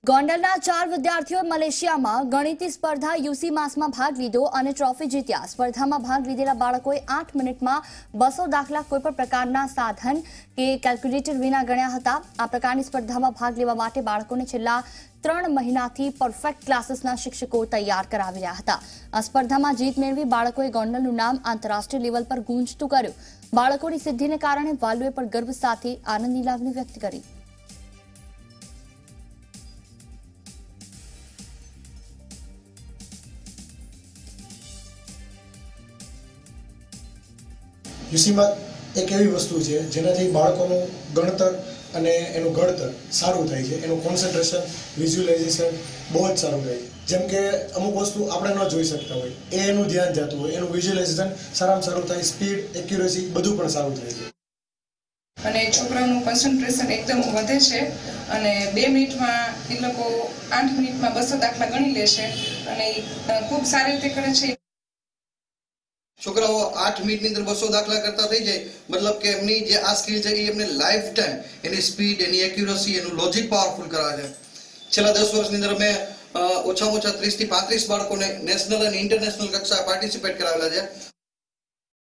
ગોંડલના 4 વિદ્યાર્થીઓએ મલેશિયામાં ગણિત સ્પર્ધા યુસી માસમાં ભાગ લીધો અને ટ્રોફી જીત્યા। સ્પર્ધામાં ભાગ લીધેલા બાળકોએ 8 મિનિટમાં 200 દાખલા કોઈપણ પ્રકારના સાધન કે કેલ્ક્યુલેટર વિના ગણ્યા હતા। આ પ્રકારની સ્પર્ધામાં ભાગ લેવા માટે બાળકોને છેલ્લા 3 મહિનાથી પરફેક્ટ ક્લાસીસના શિક્ષકો તૈયાર કરાવી રહ્યા હતા। આ સ્પર્ધામાં જીત મેળવી બાળકોએ ગોંડલનું નામ આંતરરાષ્ટ્રીય લેવલ પર ગૂંજતું કર્યું। બાળકોની સિદ્ધિને કારણે વાલીઓએ પણ ગર્વ સાથે આનંદની લાગણી વ્યક્ત કરી। યુસીમાં એક એવી વસ્તુ છે જેનાથી બાળકોનું ગણતર અને એનું ઘડતર સારું થાય છે, એનું કોન્સન્ટ્રેશન, વિઝ્યુઅલાઇઝેશન બહુ જ સારું થાય છે। જેમ કે અમુક વસ્તુ આપણે ન જોઈ શકતા હોય એ એનું ધ્યાન જતું હોય, એનું વિઝ્યુઅલાઇઝેશન સારામાં સારું થાય, સ્પીડ, એક્યુરેસી બધું પણ સારું થાય છે અને છોકરાઓનું કોન્સન્ટ્રેશન એકદમ વધે છે અને 2 મિનિટમાં એ લોકો 8 મિનિટમાં 200 દાખલા ગણી લે છે અને ખૂબ સારી રીતે કરે છે। છોકરાઓ 8 મિનિટની અંદર 200 દાખલા કરતા થઈ જાય, મતલબ કે એમની જે આ સ્કિલ છે એ એમને લાઈફ ટાઈમ એની સ્પીડ, એની એક્યુરસી, એનું લોજિક પાવરફુલ કરાવે છે। છેલ્લા 10 વર્ષની અંદર મેં ઓછામાં ઓછા 30 થી 35 બાળકોને નેશનલ અને ઇન્ટરનેશનલ કક્ષાએ પાર્ટિસિપેટ કરાવેલા છે।